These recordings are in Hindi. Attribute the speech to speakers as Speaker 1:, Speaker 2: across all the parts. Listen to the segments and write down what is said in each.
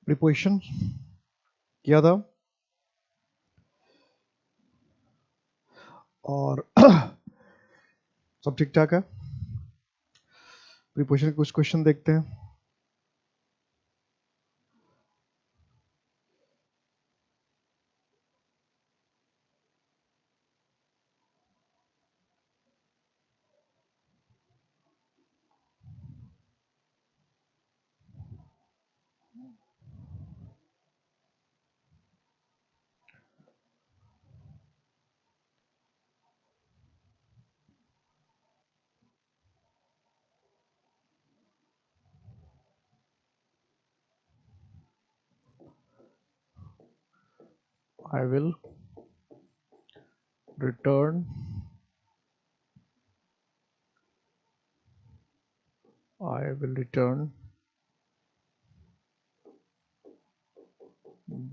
Speaker 1: प्रीपोजिशन किया था और सब ठीक ठाक है। प्रीपोजिशन के कुछ क्वेश्चन देखते हैं। I will return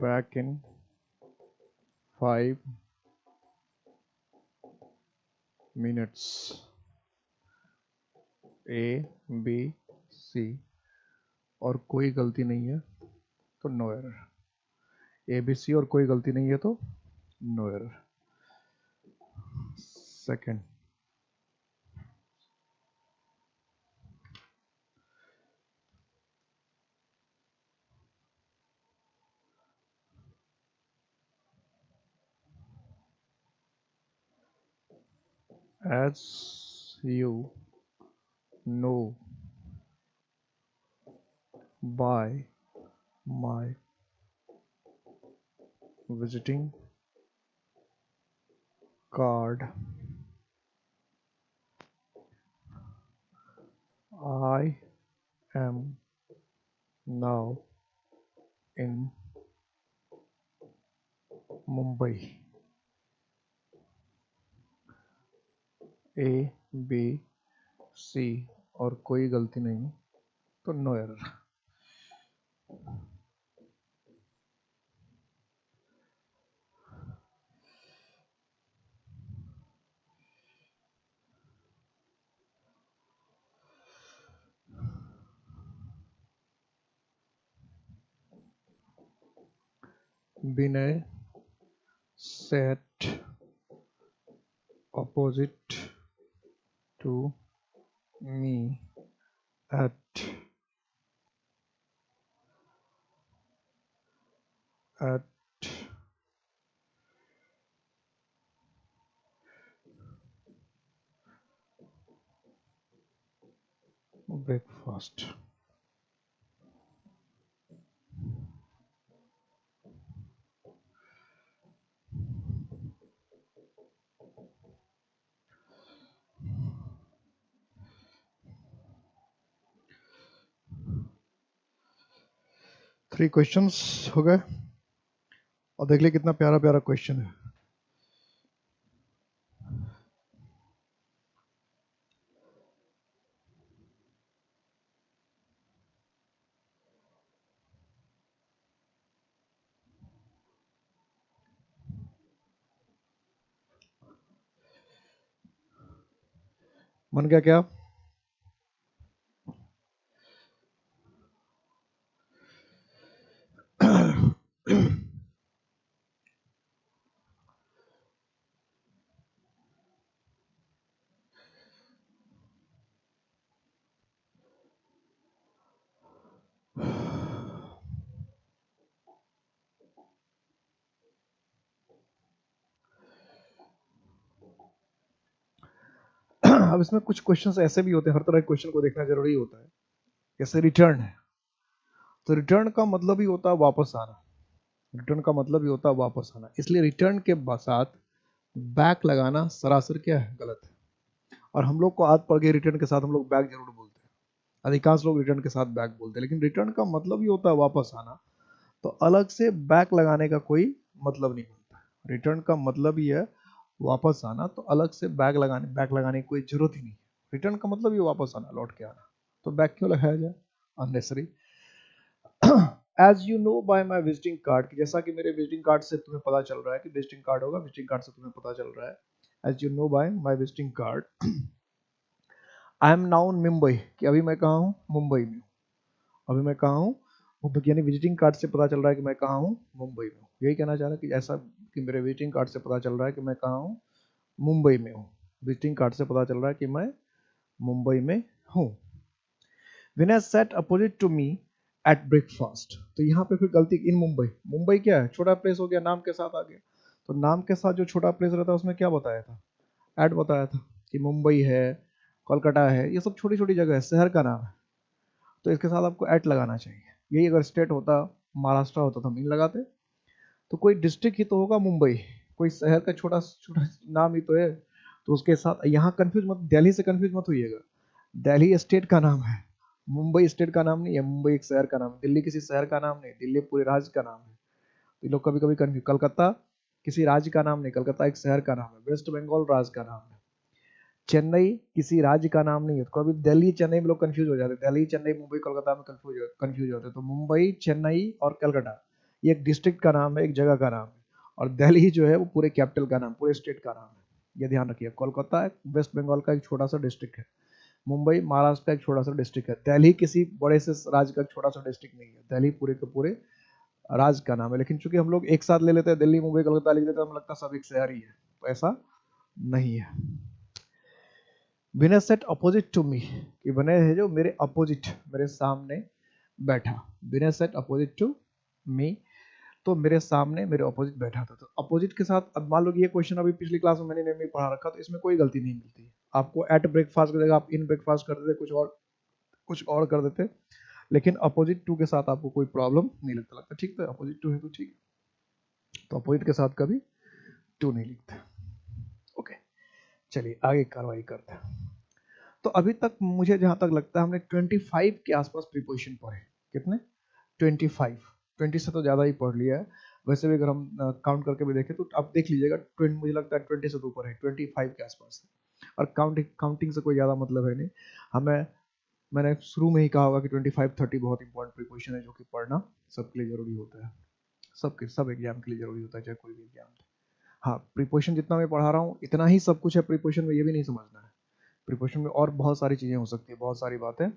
Speaker 1: back in 5 minutes. A B C और कोई गलती नहीं है तो no error. A B C और कोई गलती नहीं है तो no error. Second, as you know by my visiting card, I am now in Mumbai. A B C और कोई गलती नहीं तो no error. Binay sat opposite to me at breakfast. Three questions हो गए और देख लिए कितना प्यारा प्यारा क्वेश्चन है। मन गया क्या? अब इसमें कुछ क्वेश्चंस ऐसे भी होते हैं, हर तरह के क्वेश्चन को देखना जरूरी होता है। जैसे रिटर्न है, तो रिटर्न का मतलब ही होता है वापस आना। रिटर्न का मतलब ही होता है वापस आना, इसलिए रिटर्न के साथ बैक लगाना सरासर क्या है, गलत है। और हम लोग को आदत पड़ गई रिटर्न के साथ हम लोग बैक जरूर बोलते हैं, अधिकांश लोग रिटर्न के साथ बैक बोलते हैं, लेकिन रिटर्न का मतलब ही होता है वापस आना। तो अलग से बैक लगाने का कोई मतलब नहीं बनता। रिटर्न का मतलब ही है वापस आना, तो अलग से बैक लगाने की कोई जरूरत ही नहीं। रिटर्न का मतलब ही वापस आना, लौट के आना, तो बैक क्यों लगाया जाए, unnecessary. As you know by my visiting card, जैसा कि मेरे विजिटिंग कार्ड से तुम्हें पता चल रहा है कि विजिटिंग कार्ड होगा, विजिटिंग कार्ड से तुम्हें पता चल रहा है। As you know by my visiting card, I am now in Mumbai, कि अभी मैं कहाँ हूँ, मुंबई में। अभी मैं कहाँ हूँ, यानी विजिटिंग कार्ड से पता चल रहा है कि मैं कहाँ हूँ, मुंबई में हूँ। यही कहना चाह रहा है कि ऐसा कि मेरे विजिटिंग कार्ड से पता चल रहा है कि मैं कहाँ हूँ, मुंबई में हूँ। विजिटिंग कार्ड से पता चल रहा है कि मैं मुंबई में हूँ। Vinay sat opposite to me at breakfast। तो यहाँ पे फिर गलती इन मुंबई, मुंबई क्या है, छोटा प्लेस हो गया, नाम के साथ आ गया। तो नाम के साथ जो छोटा प्लेस रहता है उसमें क्या बताया था, एट बताया था कि मुंबई है, कोलकाता है, ये सब छोटी छोटी जगह है, शहर का नाम है। तो इसके साथ आपको एट लगाना चाहिए। यही अगर स्टेट होता, महाराष्ट्र होता तो हम इन लगाते। तो कोई डिस्ट्रिक्ट ही तो होगा मुंबई, कोई शहर का छोटा छोटा नाम ही तो है। तो उसके साथ यहाँ कंफ्यूज मत, दिल्ली से कंफ्यूज मत होइएगा। दिल्ली स्टेट का नाम है, मुंबई स्टेट का नाम नहीं है। मुंबई एक शहर का नाम है, दिल्ली किसी शहर का नाम नहीं, दिल्ली पूरे राज्य का नाम है। तो लोग कभी कभी कंफ्यूज, कलकत्ता किसी राज्य का नाम नहीं, कलकत्ता एक शहर का नाम है। वेस्ट बंगाल राज्य का नाम है। चेन्नई किसी राज्य का नाम नहीं है। तो कभी दिल्ली चेन्नई में लोग कंफ्यूज हो जाते हैं, दिल्ली चेन्नई मुंबई कोलकाता में कंफ्यूज होते हैं। तो मुंबई चेन्नई और कलकत्ता ये एक डिस्ट्रिक्ट का नाम है, एक जगह का नाम है। और दिल्ली जो है वो पूरे कैपिटल का नाम, पूरे स्टेट का नाम है। ये ध्यान रखिए। कोलकाता वेस्ट बंगाल का एक छोटा सा डिस्ट्रिक्ट है, मुंबई महाराष्ट्र का एक छोटा सा डिस्ट्रिक्ट है, दिल्ली किसी बड़े से राज्य का एक छोटा सा डिस्ट्रिक्ट नहीं है, दिल्ली पूरे के पूरे राज्य का नाम है। लेकिन चूंकि हम लोग एक साथ ले लेते हैं, दिल्ली मुंबई कोलकाता लिख देते हैं, हमें लगता है सब एक शहर ही है, तो ऐसा नहीं है। विनय सेट अपोजिट टू मी, कि विनय है जो मेरे अपोजिट, मेरे सामने बैठा। विनय सेट अपोजिट टू मी, तो मेरे सामने मेरे अपोजिट बैठा था। तो अपोजिट के साथ, अब मान लो कि ये क्वेश्चन अभी पिछली क्लास में मैंने नहीं पढ़ा रखा, तो इसमें कोई गलती नहीं मिलती। आपको एट ब्रेकफास्ट की जगह आप इन ब्रेकफास्ट कर देते, कुछ और कर देते, लेकिन अपोजिट टू के साथ आपको कोई प्रॉब्लम नहीं लगता ठीक है, अपोजिट टू है तो ठीक, तो अपोजिट के साथ कभी टू नहीं लिखते। ओके, चलिए आगे कार्रवाई करते हैं। तो अभी तक मुझे जहां तक लगता है हमने 25 के आसपास प्रीपोजिशन पढ़े। कितने? 25। 20 से तो ज्यादा ही पढ़ लिया है। वैसे भी अगर हम काउंट करके भी देखें तो आप देख लीजिएगा, मुझे लगता है 20 से तो ऊपर है, 25 के आसपास है। और काउंटिंग से कोई ज्यादा मतलब है नहीं हमें। मैंने शुरू में ही कहा होगा कि 25-30 बहुत इंपॉर्टेंट प्रीपोजिशन है जो कि पढ़ना सबके लिए जरूरी होता है, सब एग्जाम के लिए जरूरी होता है, चाहे कोई भी एग्जाम। हाँ, प्रीपोजिशन जितना मैं पढ़ा रहा हूँ इतना ही सब कुछ है प्रीपोजिशन में, ये भी नहीं समझना है। प्रिपरेशन में और बहुत सारी चीजें हो सकती है, बहुत सारी बातें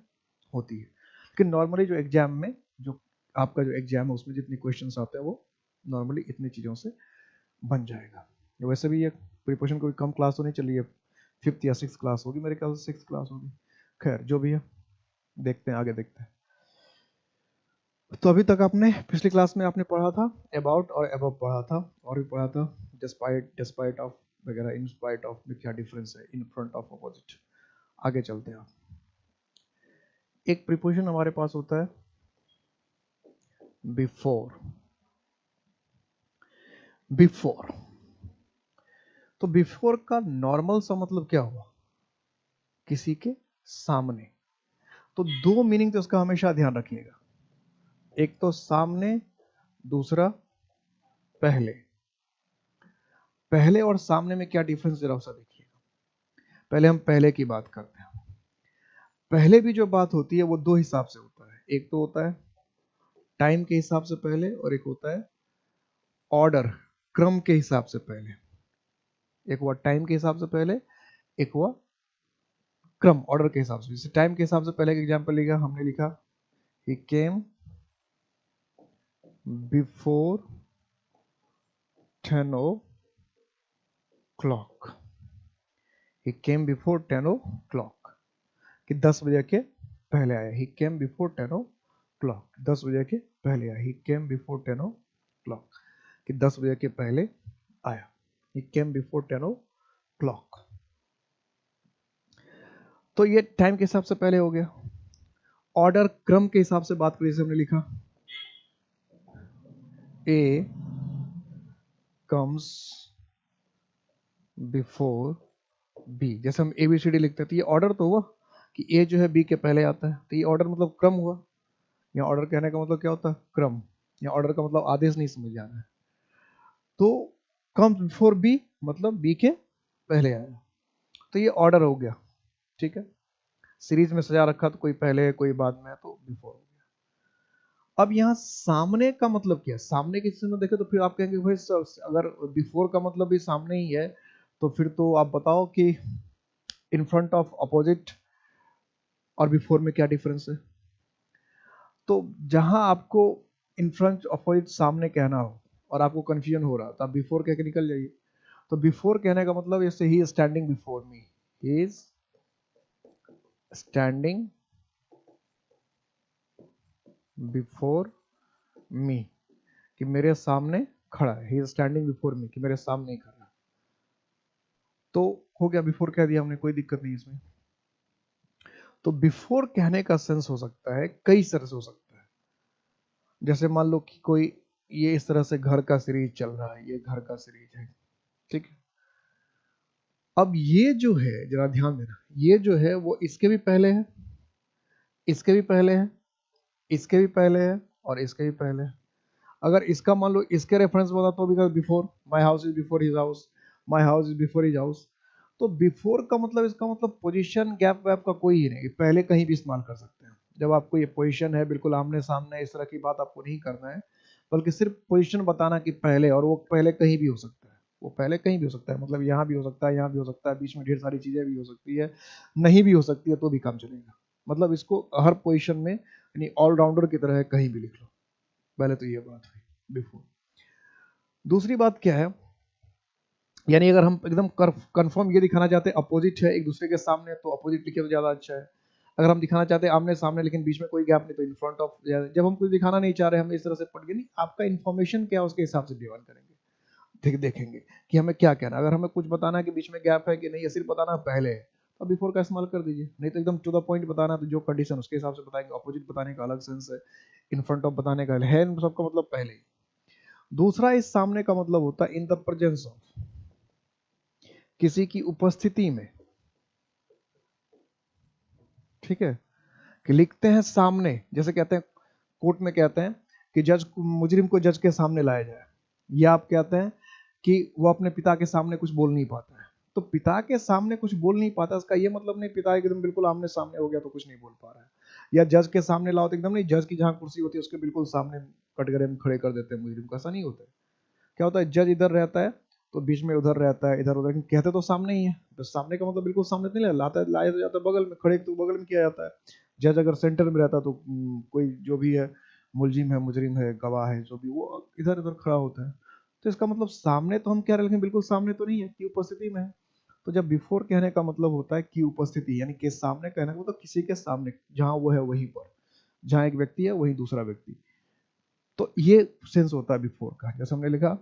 Speaker 1: होती है। लेकिन नॉर्मली जो एग्जाम में, जो आपका जो एग्जाम है उसमें जितनी क्वेश्चंस आते हैं वो नॉर्मली इतनी चीजों से बन जाएगा। वैसे भी ये प्रिपरेशन कोई कम क्लास तो नहीं चली है, 5th या 6th क्लास होगी मेरे ख्याल से, 6th क्लास होगी। खैर जो भी है, देखते हैं आगे देखते हैं। तो अभी तक आपने पिछली क्लास में आपने पढ़ा था अबाउट और अबव पढ़ा था, और भी पढ़ा था डिस्पाइट ऑफ वगैरह, इन स्पाइट ऑफ में क्या डिफरेंस है, इन फ्रंट ऑफ, अपोजिट। आगे चलते हैं। एक प्रीपोजिशन हमारे पास होता है बिफोर। बिफोर, तो बिफोर का नॉर्मल सा मतलब क्या हुआ? किसी के सामने। तो दो मीनिंग तो इसका हमेशा ध्यान रखिएगा, एक तो सामने, दूसरा पहले। पहले और सामने में क्या डिफरेंस जरा सा देखिएगा। पहले हम पहले की बात करते हैं। पहले भी जो बात होती है वो दो हिसाब से होता है, एक तो होता है टाइम के हिसाब से पहले, और एक होता है ऑर्डर, क्रम के हिसाब से पहले। एक हुआ टाइम के हिसाब से पहले, एक हुआ क्रम, ऑर्डर के हिसाब से। जैसे टाइम के हिसाब से पहले एक एग्जांपल लिखा, हमने लिखा ही केम बिफोर 10 o'clock। ही केम बिफोर 10 o'clock, कि 10 बजे के पहले आया। ही केम बिफोर 10 o'clock, 10 बजे के पहले आया। ही केम बिफोर 10 o'clock, कि 10 बजे के पहले आया। ही केम बिफोर 10 o'clock। तो ये टाइम के हिसाब से पहले हो गया। ऑर्डर, क्रम के हिसाब से बात करें, जैसे हमने लिखा ए कम्स बिफोर बी। जैसे हम ABCD लिखते हैं तो ये ऑर्डर तो हुआ कि ए जो है बी के पहले आता है, तो ये ऑर्डर मतलब क्रम हुआ। या ऑर्डर कहने का मतलब क्या होता है? क्रम। या ऑर्डर का मतलब आदेश नहीं समझ जाना है। तो कम्स बिफोर बी मतलब बी के पहले आया, तो ये ऑर्डर हो गया। ठीक है, सीरीज में सजा रखा तो कोई पहले कोई बाद में, तो बिफोर हो गया। अब यहाँ सामने का मतलब क्या है? सामने के में देखे तो फिर आप कहेंगे भाई अगर बिफोर का मतलब भी सामने ही है, तो फिर तो आप बताओ कि इन फ्रंट ऑफ, अपोजिट और बिफोर में क्या डिफरेंस है? तो जहां आपको इन फ्रंट ऑपोजिट सामने कहना हो और आपको कंफ्यूजन हो रहा, तो आप बिफोर कह के निकल जाइए। तो बिफोर कहने का मतलब जैसे he is standing before me, he is standing before me, कि मेरे सामने खड़ा है। He is standing before me, कि मेरे सामने ही खड़ा है। तो हो गया, बिफोर कह दिया हमने, कोई दिक्कत नहीं इसमें। तो बिफोर कहने का सेंस हो सकता है कई तरह से हो सकता है। जैसे मान लो कि कोई ये इस तरह से घर का सीरीज चल रहा है, ये घर का सीरीज है, ठीक है। अब ये जो है, जरा ध्यान देना, ये जो है वो इसके भी पहले है, इसके भी पहले है, इसके भी पहले है और इसके भी पहले है। अगर इसका मान लो इसके रेफरेंस में होता तो भी before, my house is before his house, my house is before his house. तो बिफोर का मतलब, इसका मतलब पोजीशन गैप वैप का कोई ही नहीं, पहले कहीं भी इस्तेमाल कर सकते हैं। जब आपको ये पोजीशन है बिल्कुल आमने सामने, इस तरह की बात आपको नहीं करना है, बल्कि सिर्फ पोजीशन बताना कि पहले, और वो पहले कहीं भी हो सकता है, वो पहले कहीं भी हो सकता है, मतलब यहाँ भी हो सकता है, यहाँ भी हो सकता है, बीच में ढेर सारी चीजें भी हो सकती है, नहीं भी हो सकती है तो भी काम चलेगा। मतलब इसको हर पोजीशन में, यानी ऑलराउंडर की तरह कहीं भी लिख लो। पहले तो ये बात हुई बिफोर। दूसरी बात क्या है, यानी अगर हम एकदम कंफर्म ये दिखाना चाहते हैं अपोजिट है एक दूसरे के सामने, तो अपोजिट लिखे तो ज्यादा अच्छा है। अगर हम दिखाना चाहते हैं आमने सामने लेकिन बीच में कोई गैप नहीं, तो इन फ्रंट ऑफ। जब हम कुछ दिखाना नहीं चाह रहे, हम इस तरह से पढ़ के नहीं, आपका इन्फॉर्मेशन क्या है उसके हिसाब से डिवाइड करेंगे, देखेंगे कि हमें क्या कहना है। अगर हमें कुछ बताना है कि बीच में गैप है कि नहीं, या सिर्फ बताना है पहले है, तो बिफोर का इस्तेमाल कर दीजिए। नहीं तो एकदम टू द पॉइंट बताना है, तो जो कंडीशन उसके हिसाब से बताएंगे। अपोजिट बताने का अलग सेंस है, इन फ्रंट ऑफ बताने का है, इन सबका मतलब पहले ही। दूसरा, इस सामने का मतलब होता है इन द प्रेजेंस ऑफ, किसी की उपस्थिति में, ठीक है। कि लिखते हैं सामने, जैसे कहते हैं कोर्ट में कहते हैं कि जज, मुजरिम को जज के सामने लाया जाए, या आप कहते हैं कि वो अपने पिता के सामने कुछ बोल नहीं पाता है। तो पिता के सामने कुछ बोल नहीं पाता, इसका ये मतलब नहीं पिता एकदम बिल्कुल आमने सामने हो गया तो कुछ नहीं बोल पा रहा है। या जज के सामने लाओ तो एकदम नहीं, जज की जहां कुर्सी होती है उसके बिल्कुल सामने कटघरे में खड़े कर देते हैं मुजरिम को, ऐसा नहीं होता है। क्या होता है, जज इधर रहता है तो बीच में उधर रहता है, इधर उधर, लेकिन कहते तो सामने ही है। तो सामने का मतलब बिल्कुल सामने नहीं लाता है, लाया जाता है बगल में, खड़े तो बगल में किया जाता है। जज अगर सेंटर में रहता तो कोई जो भी है, मुलजिम है, मुजरिम है, गवाह है, जो भी, वो इधर उधर खड़ा होता है। तो इसका मतलब सामने तो हम कह रहे हैं, लेकिन बिल्कुल सामने तो नहीं है, कि उपस्थिति में है। तो जब बिफोर कहने का मतलब होता है कि उपस्थिति, यानी कि सामने कहने का मतलब किसी के सामने, जहां वो है वहीं पर, जहां एक व्यक्ति है वहीं दूसरा व्यक्ति। तो ये सेंस होता है बिफोर का। जैसे हमने लिखा,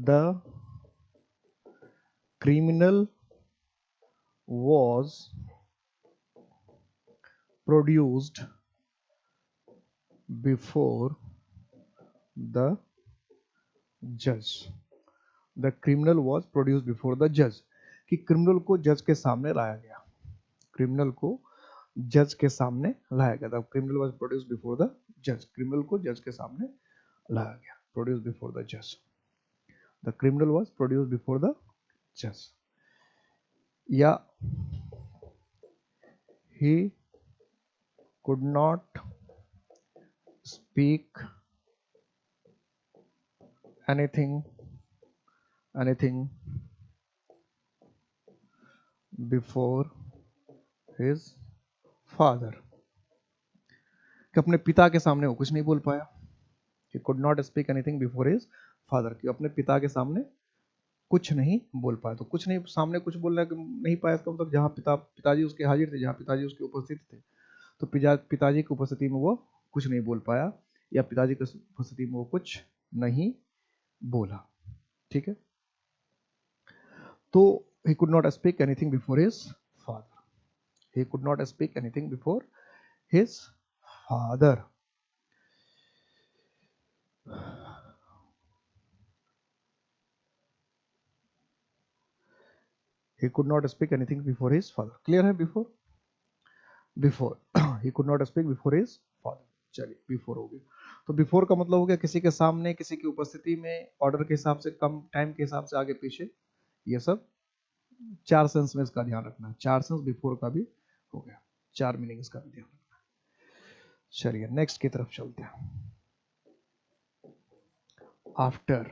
Speaker 1: the criminal was produced before the judge. The criminal was produced before the judge. कि क्रिमिनल को जज के सामने लाया गया, क्रिमिनल को जज के सामने लाया गया था। Criminal was produced before the judge. Criminal को जज के सामने लाया गया, produced before the judge. The criminal was produced before the judge. या he could not speak anything before his father. कि अपने पिता के सामने वो कुछ नहीं बोल पाया, कि could not speak anything before his father, कि अपने पिता के सामने कुछ नहीं बोल पाया। तो कुछ नहीं, सामने कुछ बोलना नहीं पाया, इसका मतलब जहाँ पिताजी उसके हाजिर थे, जहाँ पिताजी उसके उपस्थित थे, तो पिताजी की उपस्थिति में वो कुछ नहीं बोल पाया, या पिताजी की उपस्थिति में वो कुछ नहीं बोला, ठीक है। तो he could not speak anything before his father. He could not speak anything before his father. He could not speak anything before his father. Clear है before? Before. He could not speak before his father. चलिए, before हो गया। तो before का मतलब हो गया किसी के सामने, किसी की उपस्थिति में, ऑर्डर के हिसाब से, कम टाइम के हिसाब से, आगे पीछे, ये सब चार सेंस में इसका ध्यान रखना है। चार सेंस बिफोर का भी हो गया, चार मीनिंग इसका भी ध्यान रखना है। चलिए नेक्स्ट की तरफ चलते हैं। आफ्टर,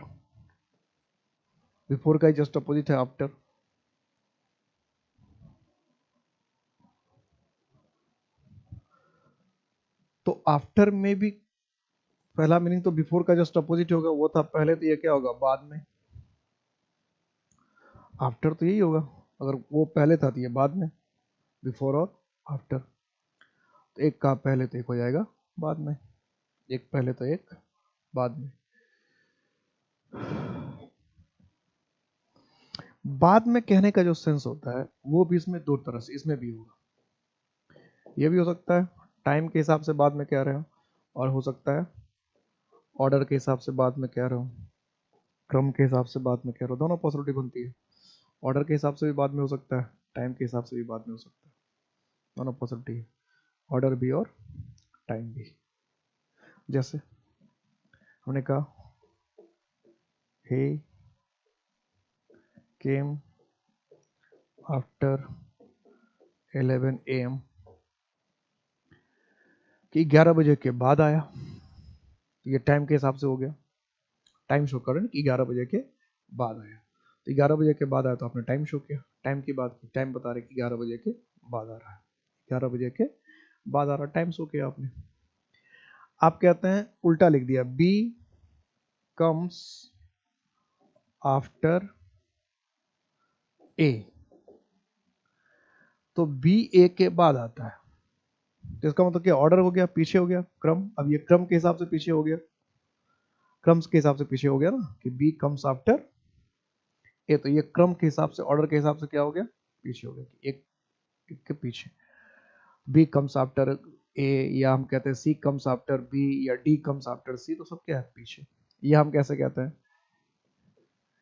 Speaker 1: बिफोर का जस्ट अपोजिट है आफ्टर। आफ्टर में भी पहला मीनिंग तो बिफोर का जस्ट अपोजिट होगा, वो था पहले, तो ये क्या होगा बाद में। आफ्टर तो यही होगा, अगर वो पहले था तो ये बाद में, बिफोर और आफ्टर। तो एक का पहले तो एक हो जाएगा बाद में, एक पहले तो एक बाद में। बाद में कहने का जो सेंस होता है वो भी इसमें दो तरह से, इसमें भी होगा। ये भी हो सकता है टाइम के हिसाब से बाद में कह रहे हो, और हो सकता है ऑर्डर के हिसाब से बाद में कह रहे हो, क्रम के हिसाब से बाद में कह रहे हो, दोनों पॉसिबिलिटी बनती है। ऑर्डर के हिसाब से भी बाद में हो सकता है, टाइम के हिसाब से भी बाद में हो सकता है, दोनों पॉसिबिलिटी है, ऑर्डर भी और टाइम भी। जैसे हमने कहा he came after 11 AM, कि 11 बजे के बाद आया, ये टाइम के हिसाब से हो गया, टाइम शो कर रहे हैं कि 11 बजे के बाद आया, तो 11 बजे के बाद आया तो आपने टाइम शो किया, टाइम की बात की, टाइम बता रहे कि 11 बजे के बाद आ रहा है, 11 बजे के बाद आ रहा, टाइम शो किया आपने। आप कहते हैं उल्टा लिख दिया, बी कम्स आफ्टर ए, तो बी ए के बाद आता है, तो इसका मतलब क्या, ऑर्डर हो गया, पीछे हो गया क्रम, अब ये क्रम के हिसाब से पीछे हो गया, क्रम के हिसाब से पीछे हो गया ना, कि बी कम्स आफ्टर ए, तो ये क्रम के हिसाब से, ऑर्डर के हिसाब से क्या हो गया, पीछे हो गया, एक के पीछे। बी कम्स आफ्टर ए, या हम कहते हैं सी कम्स आफ्टर बी, या डी कम्स आफ्टर सी, तो सब क्या है, पीछे। ये हम कैसे कहते हैं,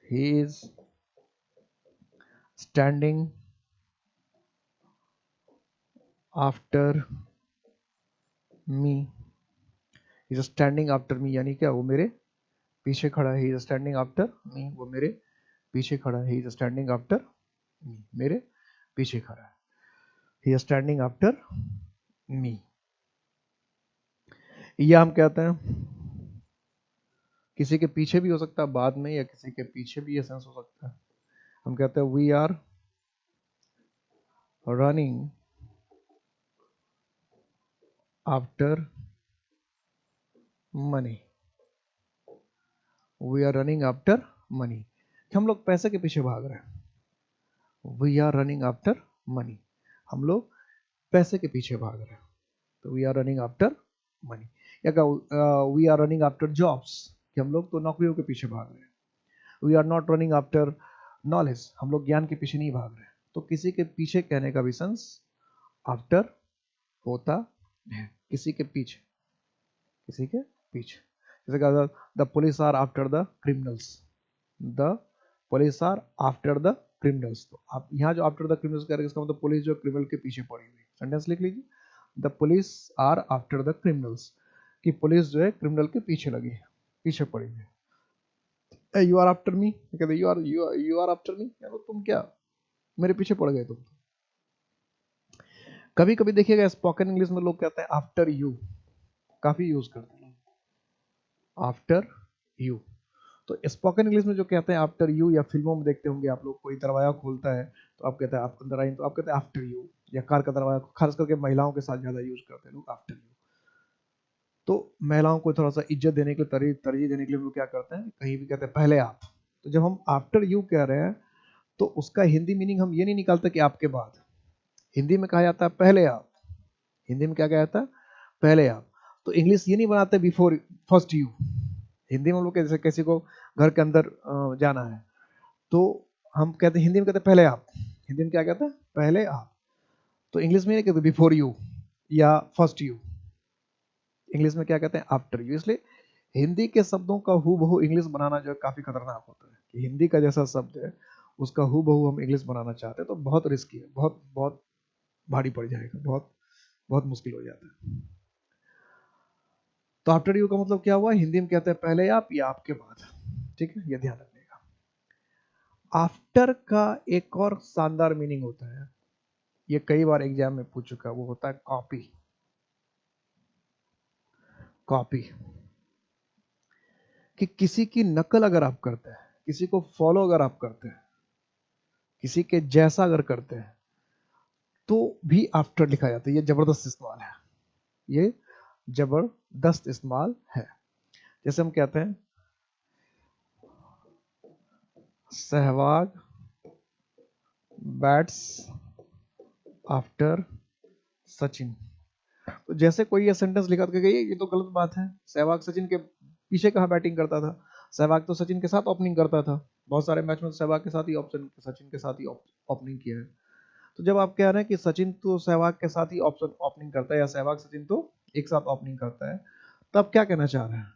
Speaker 1: he is standing after me, is standing after me, यानी क्या, वो मेरे पीछे खड़ा है, he is standing after me, वो मेरे पीछे खड़ा है, he is standing after me, मेरे पीछे खड़ा है, he is standing after me. या हम कहते हैं किसी के पीछे भी हो सकता है बाद में, या किसी के पीछे भी ये सेंस हो सकता है। हम कहते हैं we are running after money, we are running after money, हम लोग पैसे के पीछे भाग रहे हैं, we are running after money, हम लोग पैसे के पीछे भाग रहे हैं, तो we are running after money. या we are running after jobs, कि हम लोग तो नौकरियों के पीछे भाग रहे हैं, we are not running after knowledge, हम लोग ज्ञान के पीछे नहीं भाग रहे हैं। तो किसी के पीछे कहने का भी सेंस आफ्टर होता है, किसी के पीछे, किसी के पीछे। जैसे कहा the police are after the criminals, the police are after the criminals, तो आप यहाँ जो आफ्टर द क्रिमिनल्स कह रहे हैं, इसका मतलब पुलिस जो क्रिमिनल के पीछे पड़ी हुई। सेंटेंस लिख लीजिए, the police are after the criminals, कि पुलिस जो है क्रिमिनल के पीछे लगी है, पीछे पड़ी हुई है। यू आर आफ्टर मी, कहते यू आर आफ्टर मी, तुम क्या मेरे पीछे पड़ गए तुम। कभी कभी देखिएगा स्पोकन इंग्लिश में लोग कहते हैं आफ्टर यू, काफी यूज करते हैं आफ्टर यू। तो स्पोकन इंग्लिश में जो कहते हैं आफ्टर यू, या फिल्मों में देखते होंगे आप लोग, कोई दरवाजा खोलता है तो आप कहते हैं आप अंदर आइए, तो आप कहते हैं आफ्टर यू, या कार का दरवाजा, खास करके महिलाओं के साथ ज्यादा यूज करते हैं लोग आफ्टर यू। तो महिलाओं को थोड़ा सा इज्जत देने के लिए, तरजीह देने के लिए वो क्या करते हैं, कहीं भी कहते हैं पहले आप। तो जब हम आफ्टर यू कह रहे हैं तो उसका हिंदी मीनिंग हम ये नहीं निकालते कि आपके बाद, हिंदी में कहा जाता है पहले आप, हिंदी में क्या कहा जाता है, पहले आप। तो इंग्लिश ये नहीं बनाते बिफोर फर्स्ट यू, हिंदी में हम लोग जैसे किसी को घर के अंदर जाना है तो हम कहते हैं, हिंदी में कहते हैं पहले आप, हिंदी में क्या कहते हैं, पहले आप। तो इंग्लिश में नहीं कहते बिफोर यू या फर्स्ट यू, इंग्लिश में क्या कहते हैं, आफ्टर यू। इसलिए हिंदी के शब्दों का हूबहू इंग्लिश बनाना जो है काफी खतरनाक होता है, कि हिंदी का जैसा शब्द है उसका हूबहू हम इंग्लिश बनाना चाहते हैं तो बहुत रिस्की है, बहुत बहुत भारी पड़ जाएगा, बहुत बहुत मुश्किल हो जाता है। तो आफ्टर यू का मतलब क्या हुआ, हिंदी में कहते हैं पहले आप या आपके बाद, ठीक है, ये ध्यान रखिएगा। आफ्टर का एक और शानदार मीनिंग होता है, ये कई बार एग्जाम में पूछ चुका है, वो होता है कॉपी। कॉपी, कि किसी की नकल अगर आप करते हैं, किसी को फॉलो अगर आप करते हैं, किसी के जैसा अगर करते हैं तो भी आफ्टर लिखा जाता है। ये जबरदस्त इस्तेमाल है, ये जबरदस्त इस्तेमाल है। जैसे हम कहते हैं सहवाग बैट्स आफ्टर सचिन। तो जैसे कोई ये सेंटेंस लिखा के गई ये तो गलत बात है, सहवाग सचिन के पीछे कहाँ बैटिंग करता था, सहवाग तो सचिन के साथ ओपनिंग करता था, बहुत सारे मैच में सहवाग के साथ ही ऑप्शन सचिन के साथ ही ओपनिंग किया है। तो जब आप कह रहे हैं कि सचिन तो सहवाग के साथ ही ऑप्शन ओपनिंग करता है या सहवाग सचिन तो एक साथ ओपनिंग करता है, तब क्या कहना चाह रहे हैं?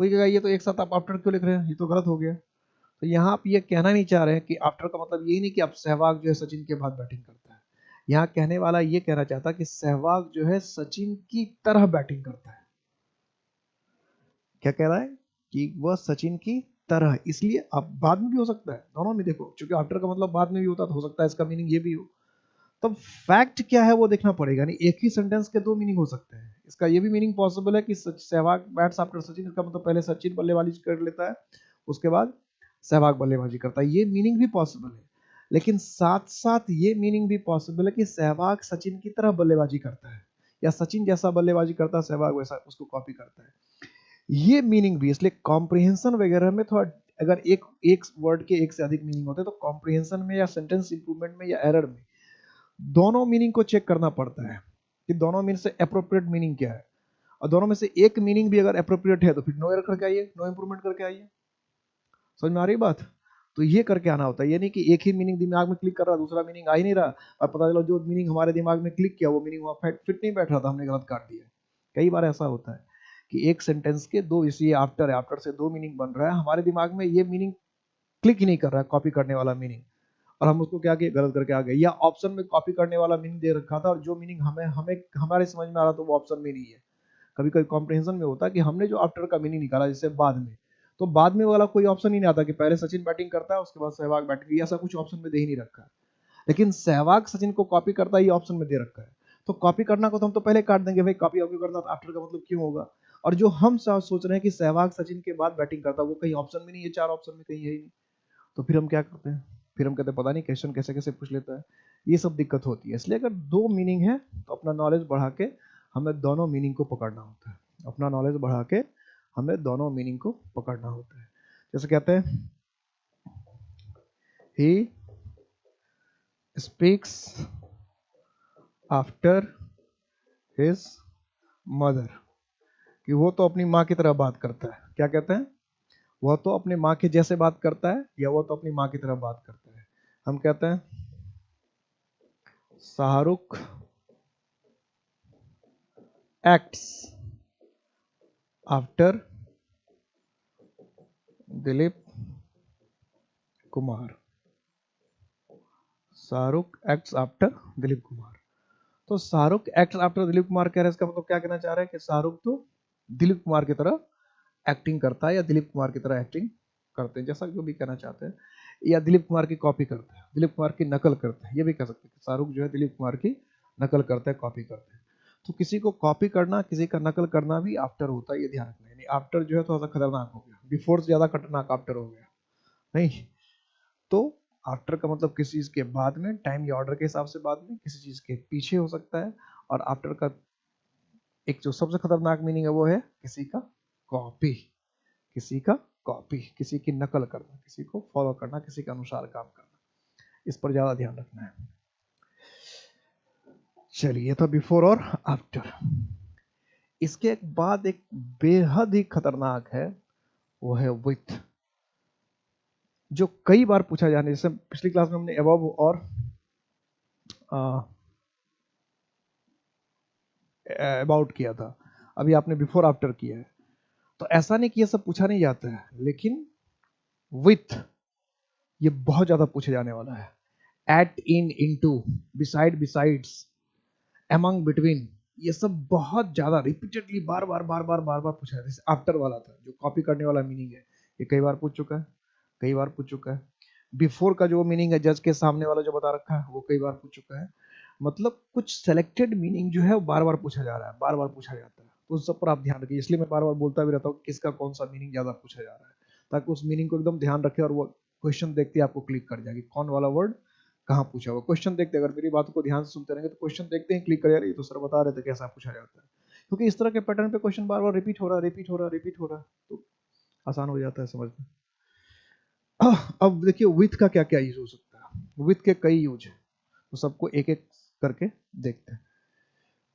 Speaker 1: कोई कहेगा ये तो एक साथ आप आफ्टर क्यों लिख रहे हैं, ये तो गलत हो गया। तो यहाँ आप ये कहना नहीं चाह रहे हैं कि आफ्टर का मतलब यही नहीं कि आप सहवाग जो है सचिन के बाद बैटिंग करता है। यहाँ कहने वाला ये कहना चाहता है कि सहवाग जो है सचिन की तरह बैटिंग करता है। क्या कह रहा है कि वह सचिन की तरह, इसलिए अब बाद में भी हो सकता है, दोनों में देखो, क्योंकि आफ्टर का मतलब बाद में भी होता तो हो सकता है इसका मीनिंग ये भी हो। तब फैक्ट क्या है वो देखना पड़ेगा, नहीं एक ही सेंटेंस के दो मीनिंग हो सकते हैं। इसका ये भी मीनिंग पॉसिबल है कि सहवाग बैट्स आफ्टर सचिन, इसका मतलब पहले सचिन बल्लेबाजी कर लेता है उसके बाद सहवाग बल्लेबाजी करता है, ये मीनिंग भी पॉसिबल है। लेकिन साथ साथ ये मीनिंग भी पॉसिबल है कि सहवाग सचिन की तरह बल्लेबाजी करता है या सचिन जैसा बल्लेबाजी करता है सहवाग वैसा उसको कॉपी करता है, ये मीनिंग भी। इसलिए कॉम्प्रिहेंशन वगैरह में थोड़ा, अगर एक एक वर्ड के एक से अधिक मीनिंग होते हैं तो कॉम्प्रिहेंशन में या सेंटेंस इंप्रूवमेंट में या एरर में दोनों मीनिंग को चेक करना पड़ता है कि दोनों मीनिंग से अप्रोप्रिएट मीनिंग क्या है, और दोनों में से एक मीनिंग भी अगर अप्रोप्रिएट है तो फिर नो एरर करके आइए, नो इंप्रूवमेंट करके आइए। समझ में आ रही बात? तो ये करके आना होता है, ये नहीं कि एक ही मीनिंग दिमाग में क्लिक कर रहा दूसरा मीनिंग आ ही नहीं रहा, और पता चला जो मीनिंग हमारे दिमाग में क्लिक किया वो मीनिंग वहां फिट नहीं बैठ रहा था, हमने गलत काट दिया। कई बार ऐसा होता है कि एक सेंटेंस के दो, इसी आफ्टर है, आफ्टर से दो मीनिंग बन रहा है, हमारे दिमाग में ये मीनिंग क्लिक ही नहीं कर रहा है, कॉपी करने वाला मीनिंग, और हम उसको क्या किए गलत करके आ गए, या ऑप्शन में कॉपी करने वाला मीनिंग दे रखा था और जो मीनिंग हमें हमें हमारे समझ में आ रहा था वो ऑप्शन में नहीं है। कभी कभी कॉम्प्रिहेंशन में होता है कि हमने जो आफ्टर का मीनिंग निकाला जैसे बाद में, तो बाद में वाला कोई ऑप्शन ही नहीं आता कि पहले सचिन बैटिंग करता है उसके बाद सहवाग बैटिंग, ऐसा कुछ ऑप्शन में दे ही नहीं रखा है। लेकिन सहवाग सचिन को कॉपी करता है ये ऑप्शन में दे रखा है, तो कॉपी करना को तो हम तो पहले काट देंगे भाई, कॉपी क्यों करना, आफ्टर का मतलब क्यों होगा। और जो हम सोच रहे हैं कि सहवाग सचिन के बाद बैटिंग करता है वो कहीं ऑप्शन में नहीं है, चार ऑप्शन में कहीं है ही नहीं, तो फिर हम क्या करते हैं, फिर हम कहते हैं पता नहीं क्वेश्चन कैसे कैसे पूछ लेता है, ये सब दिक्कत होती है। इसलिए अगर दो मीनिंग है तो अपना नॉलेज बढ़ा के हमें दोनों मीनिंग को पकड़ना होता है, अपना नॉलेज बढ़ा के हमें दोनों मीनिंग को पकड़ना होता है। जैसे कहते हैं he speaks after his mother, कि वो तो अपनी माँ की तरह बात करता है। क्या कहते हैं? वह तो अपनी माँ के जैसे बात करता है या वो तो अपनी माँ की तरह बात करता है। हम कहते हैं Shahrukh acts after Dilip Kumar, Shahrukh acts after Dilip Kumar. तो शाहरुख एक्ट्स आफ्टर दिलीप कुमार कह रहे हैं, इसका मतलब क्या कहना चाह रहे हैं कि शाहरुख तो दिलीप कुमार की तरह एक्टिंग करता है या दिलीप कुमार की तरह एक्टिंग करते हैं, जैसा जो भी कहना चाहते हैं, या दिलीप कुमार की कॉपी करते हैं, दिलीप कुमार की नकल करते हैं, ये भी कह सकते हैं कि शाहरुख जो है दिलीप कुमार की नकल करते हैं, कॉपी करते हैं। तो किसी को कॉपी करना, किसी का नकल करना भी आफ्टर होता है, ये ध्यान रखना। यानी आफ्टर जो है थोड़ा सा खतरनाक हो गया, बिफोर से ज्यादा खतरनाक आफ्टर हो गया नहीं। तो आफ्टर का मतलब किसी चीज के बाद में, टाइम या ऑर्डर के हिसाब से बाद में, किसी चीज के पीछे हो सकता है। और आफ्टर का एक जो सबसे खतरनाक मीनिंग है वो है किसी का कॉपी, किसी का कॉपी, किसी की नकल करना, किसी को फॉलो करना, किसी के अनुसार काम करना, इस पर ज्यादा ध्यान रखना है। चलिए, तो बिफोर और आफ्टर। इसके बाद एक बेहद ही खतरनाक है, वो है विथ, जो कई बार पूछा जाने, जैसे पिछली क्लास में हमने अबव और अबाउट किया था, अभी आपने बिफोर आफ्टर किया है। तो ऐसा नहीं कि ये सब पूछा नहीं जाता है, लेकिन विथ ये बहुत ज्यादा पूछे जाने वाला है। At, in, into, beside, besides, among, between, ये सब बहुत ज्यादा रिपीटेडली बार बार बार बार बार बार पूछा है। जैसे आफ्टर वाला था जो कॉपी करने वाला मीनिंग है, ये कई बार पूछ चुका है, कई बार पूछ चुका है। बिफोर का जो मीनिंग है जज के सामने वाला जो बता रखा है वो कई बार पूछ चुका है। मतलब कुछ सेलेक्टेड मीनिंग जो है वो बार बार पूछा जा रहा है, बार बार पूछा जाता है, तो उस सब पर आप ध्यान रखिए। इसलिए मैं बार बार बोलता भी रहता हूँ किसका कौन सा मीनिंग ज्यादा पूछा जा रहा है, ताकि उस मीनिंग को एकदम ध्यान रखे और वो क्वेश्चन देखते ही आपको क्लिक कर जाएगी कौन वाला वर्ड कहाँ पूछा हुआ। क्वेश्चन देखते, अगर मेरी बातों को ध्यान से सुनते रहेंगे तो क्वेश्चन देखते ही क्लिक कर जाएगी, तो सर बता रहे थे कैसा पूछा जाता है। क्योंकि इस तरह के पैटर्न पे क्वेश्चन बार बार रिपीट हो रहा है, तो आसान हो जाता है समझना। अब देखिए विथ का क्या क्या यूज हो सकता है। विथ के कई यूज है, तो सबको एक एक करके देखते हैं।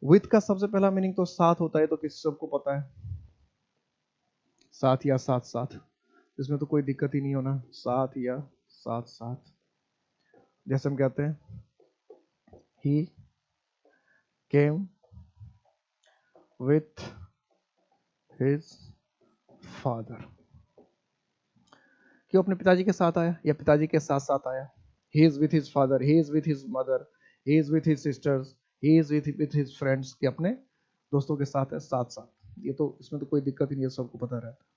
Speaker 1: विथ का सबसे पहला मीनिंग तो साथ होता है, तो किसी सबको पता है, साथ या साथ साथ, इसमें तो कोई दिक्कत ही नहीं होना, साथ या साथ साथ। जैसे हम कहते हैं he came with his father, कि वो अपने पिताजी के साथ आया या पिताजी के साथ साथ आया। he is with his father, he is with his mother, he is with his sisters, he is with his friends, कि अपने दोस्तों के साथ है साथ साथ। ये तो इसमें तो कोई दिक्कत ही नहीं है, सबको पता रहता है।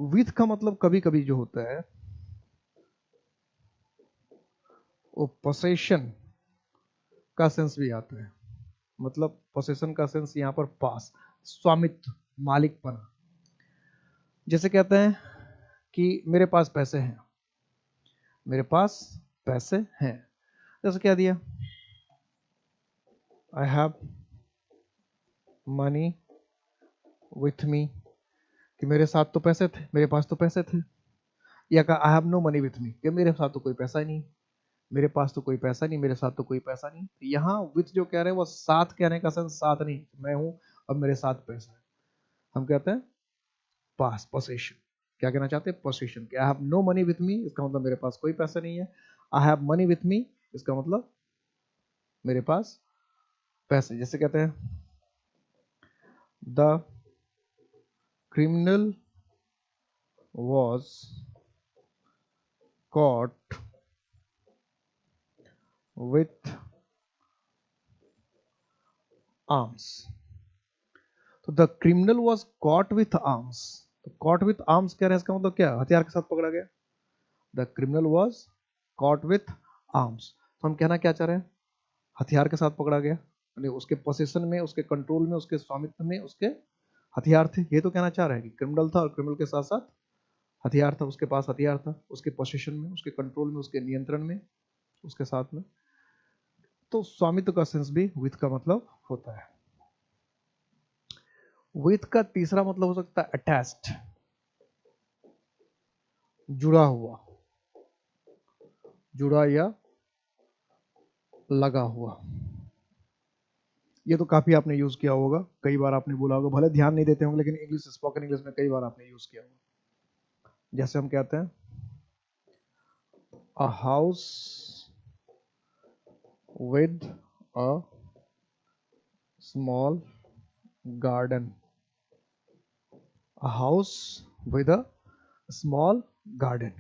Speaker 1: विथ का मतलब कभी कभी जो होता है वो पोसेशन का सेंस भी आता है। मतलब पोसेशन का सेंस यहाँ पर पास, स्वामित्व, मालिकपना। जैसे कहते हैं कि मेरे पास पैसे हैं, मेरे पास पैसे हैं, जैसे क्या दिया, आई हैव मनी विथ मी, कि मेरे साथ तो पैसे थे, मेरे पास तो पैसे थे। या कहा I have no money with me, कि मेरे साथ तो कोई पैसा ही नहीं, मेरे पास तो कोई पैसा नहीं, मेरे साथ तो कोई पैसा नहीं। यहाँ विथ जो कह रहे हैं वो साथ कहने का सेंस साथ नहीं, मैं हूं अब मेरे साथ पैसा है, हम कहते हैं पास, पोसेशन। क्या कहना चाहते हैं, possession. I have no money with me, इसका मतलब मेरे पास कोई पैसा नहीं है। I have money with me, इसका मतलब मेरे पास पैसे। जैसे कहते हैं the criminal was caught with arms, तो the criminal was caught with arms. तो कॉट विथ आर्म्स कह रहे हैं, इसका मतलब क्या, हथियार के साथ पकड़ा गया। The criminal was caught with arms, तो हम कहना क्या चाह रहे हैं, हथियार के साथ पकड़ा गया, यानी उसके पोजीशन में, उसके कंट्रोल में, उसके स्वामित्व में उसके हथियार थे। ये तो कहना चाह रहे हैं कि क्रिमिनल था और क्रिमिनल के साथ साथ हथियार था, उसके पास हथियार था, उसके पोजीशन में, उसके कंट्रोल में, उसके नियंत्रण में, उसके साथ में। तो स्वामित्व का सेंस भी विथ का मतलब होता है। विथ का तीसरा मतलब हो सकता है अटैच्ड, जुड़ा हुआ, जुड़ा या लगा हुआ। ये तो काफी आपने यूज किया होगा, कई बार आपने बोला होगा, भले ध्यान नहीं देते होंगे लेकिन इंग्लिश, स्पोकन इंग्लिश में कई बार आपने यूज किया होगा। जैसे हम कहते हैं a house with a small garden, a house with a small garden,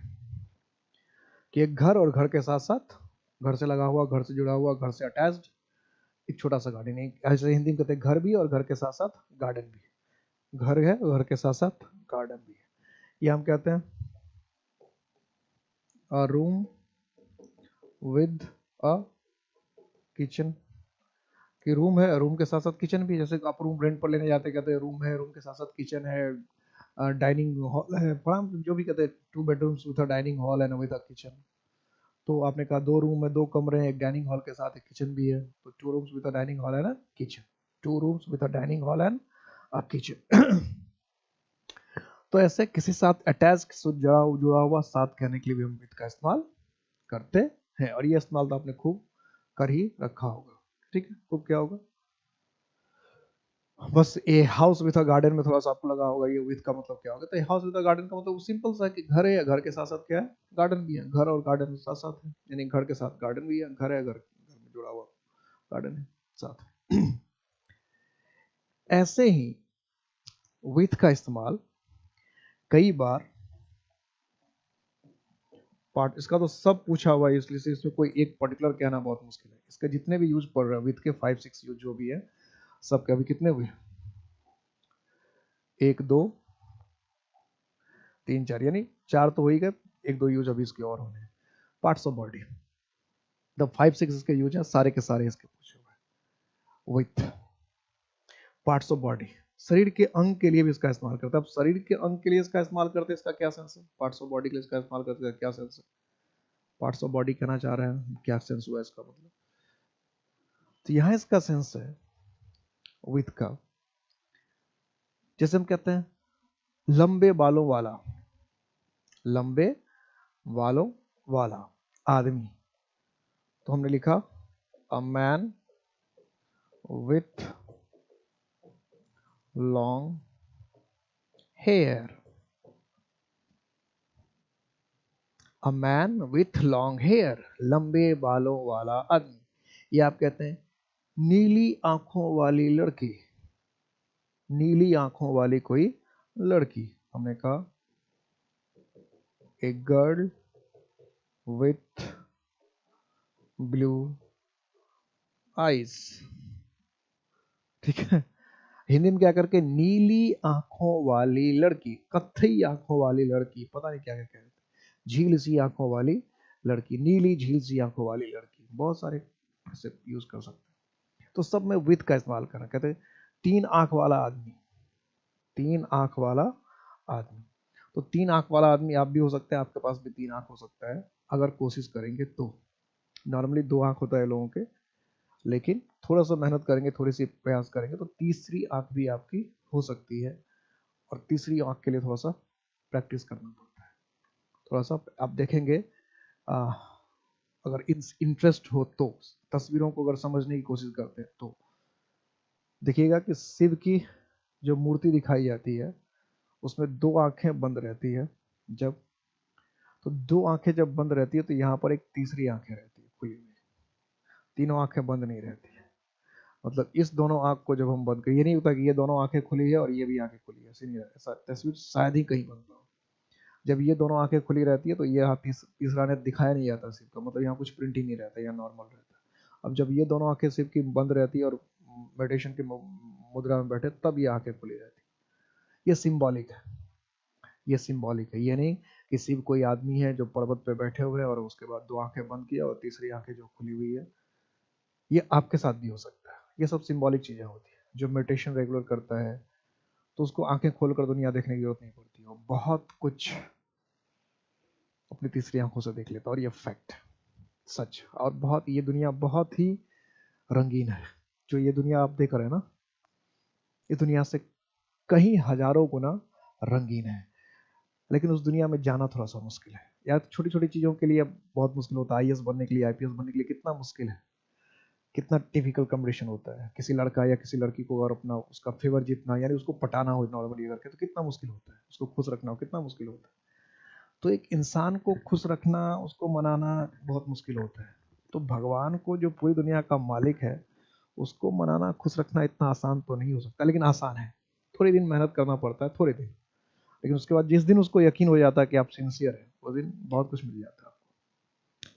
Speaker 1: कि एक घर और घर के साथ साथ, घर से लगा हुआ, घर से जुड़ा हुआ, घर से अटैच्ड एक छोटा सा गार्डन। ऐसे हिंदी में कहते हैं घर भी और घर के साथ साथ गार्डन भी, घर है और घर के साथ साथ गार्डन भी है। ये हम कहते हैं अ रूम विद अ किचन, कि रूम है, रूम के साथ साथ किचन भी। जैसे आप रूम रेंट पर लेने जाते, कहते हैं रूम है, रूम के साथ साथ किचन है, डाइनिंग हॉल है, बड़ा जो भी कहते हैं, 2 bedrooms with a dining hall and with a kitchen. तो आपने कहा 2 रूम है, 2 कमरे हैं, एक डाइनिंग हॉल के साथ एक किचन भी है, तो 2 rooms with a dining hall and a kitchen, 2 rooms with a dining hall and a kitchen. तो ऐसे किसी साथ अटैच, जुड़ा जुड़ा हुआ साथ कहने के लिए भी हम विद का इस्तेमाल करते हैं, और ये इस्तेमाल तो आपने खूब कर ही रखा होगा। ठीक है, खूब क्या होगा, बस a house with a garden में थोड़ा सा आपको लगा होगा ये विद का मतलब क्या होगा। तो हाउस विद अ गार्डन का मतलब सिंपल सा है कि घर है या घर के साथ साथ क्या है, गार्डन भी है, घर और गार्डन साथ साथ है, यानी घर के साथ गार्डन भी है, घर है, घर में जुड़ा हुआ गार्डन है साथ। ऐसे ही विथ का इस्तेमाल कई बार, पार्ट इसका तो सब पूछा हुआ है, इसलिए इसमें कोई एक पर्टिकुलर कहना बहुत मुश्किल है। इसके जितने भी यूज पड़ रहे हैं विथ के 5-6 यूज जो भी है, सबके अभी कितने हुए, 1 2 3 4, यानी 4 तो हो ही गए, 1 2 यूज अभी इसके और होने हैं। पार्ट्स ऑफ बॉडी, द 5-6 इसके यूज है, सारे के सारे इसके पूछे हुए। विथ पार्ट्स ऑफ बॉडी, शरीर के अंग के लिए भी इसका इस्तेमाल करते हैं। अब शरीर के अंग के लिए इसका इस्तेमाल करते हैं, इसका क्या सेंस है, पार्ट्स ऑफ बॉडी के लिए इसका इस्तेमाल करते हैं, क्या सेंस है, पार्ट्स ऑफ बॉडी कहना चाह रहे हैं, क्या सेंस हुआ इसका मतलब। तो यहां इसका सेंस है विथ का, जैसे हम कहते हैं लंबे बालों वाला, लंबे बालों वाला आदमी, तो हमने लिखा a man with long hair, a man with long hair, लंबे बालों वाला आदमी। ये आप कहते हैं नीली आंखों वाली लड़की, नीली आंखों वाली कोई लड़की, हमने कहा a girl with blue eyes, ठीक है। हिंदी में क्या करके नीली आंखों वाली लड़की, कत्थई आंखों वाली लड़की, पता नहीं क्या क्या कहते हैं, झील सी आंखों वाली लड़की, नीली झील सी आंखों वाली लड़की, बहुत सारे ऐसे यूज कर सकते हैं। तो सब में विथ का इस्तेमाल करना, कहते हैं तीन आंख वाला आदमी, तीन आंख वाला आदमी। तो तीन आंख वाला आदमी आप भी हो सकते हैं, आपके पास भी तीन आंख हो सकता है अगर कोशिश करेंगे तो। नॉर्मली दो आंख होता है लोगों के, लेकिन थोड़ा सा मेहनत करेंगे, थोड़ी सी प्रयास करेंगे तो तीसरी आंख भी आपकी हो सकती है। और तीसरी आंख के लिए थोड़ा सा प्रैक्टिस करना पड़ता है, थोड़ा सा आप देखेंगे। आ, अगर इंटरेस्ट हो तो तस्वीरों को अगर समझने की कोशिश करते हैं तो देखिएगा कि शिव की जो मूर्ति दिखाई जाती है उसमें दो आंखें बंद रहती है, जब तो दो आंखें जब बंद रहती है तो यहाँ पर एक तीसरी आंखें रहती है खुली हुई, तीनों आंखें बंद नहीं रहती है। मतलब इस दोनों आंख को जब हम बंद करें, ये नहीं होता कि ये दोनों आंखें खुली है और ये भी आंखें खुली है, ऐसे नहीं रहता, ऐसा तस्वीर शायद ही कहीं बनता हो। जब ये दोनों आंखें खुली रहती है तो ये हाथ तीसरा ने दिखाया नहीं जाता शिव का, मतलब यहाँ कुछ प्रिंटिंग नहीं रहता, यहाँ नॉर्मल रहता है। अब जब ये दोनों आंखें शिव की बंद रहती है और मेडिटेशन की मुद्रा में बैठे तब ये आंखें खुली रहती है। ये सिंबॉलिक है, ये सिंबॉलिक है, ये नहीं कि शिव कोई आदमी है जो पर्वत पे बैठे हुए हैं और उसके बाद दो आंखें बंद किया और तीसरी आंखें जो खुली हुई है। ये आपके साथ भी हो सकता है, ये सब सिंबॉलिक चीजें होती है। जो मेडिटेशन रेगुलर करता है तो उसको आंखें खोलकर दुनिया देखने की जरूरत नहीं पड़ती, वो बहुत कुछ अपनी तीसरी आंखों से देख लेता है। और ये फैक्ट, सच, और बहुत, ये दुनिया बहुत ही रंगीन है। जो ये दुनिया आप देख रहे हैं ना, ये दुनिया से कई हजारों गुना रंगीन है, लेकिन उस दुनिया में जाना थोड़ा सा मुश्किल है यार। छोटी छोटी चीजों के लिए बहुत मुश्किल होता है, आईएएस बनने के लिए, आईपीएस बनने के लिए कितना मुश्किल है, कितना टिपिकल कंपटीशन होता है। किसी लड़का या किसी लड़की को अगर अपना उसका फेवर जीतना, यानी उसको पटाना हो नॉर्मली करके, तो कितना मुश्किल होता है, उसको खुश रखना हो कितना मुश्किल होता है। तो एक इंसान को खुश रखना, उसको मनाना बहुत मुश्किल होता है। तो भगवान को, जो पूरी दुनिया का मालिक है, उसको मनाना, खुश रखना इतना आसान तो नहीं हो सकता, लेकिन आसान है। थोड़ी दिन मेहनत करना पड़ता है, थोड़े दिन, लेकिन उसके बाद जिस दिन उसको यकीन हो जाता है कि आप सिंसियर हैं, उस दिन बहुत कुछ मिल जाता है।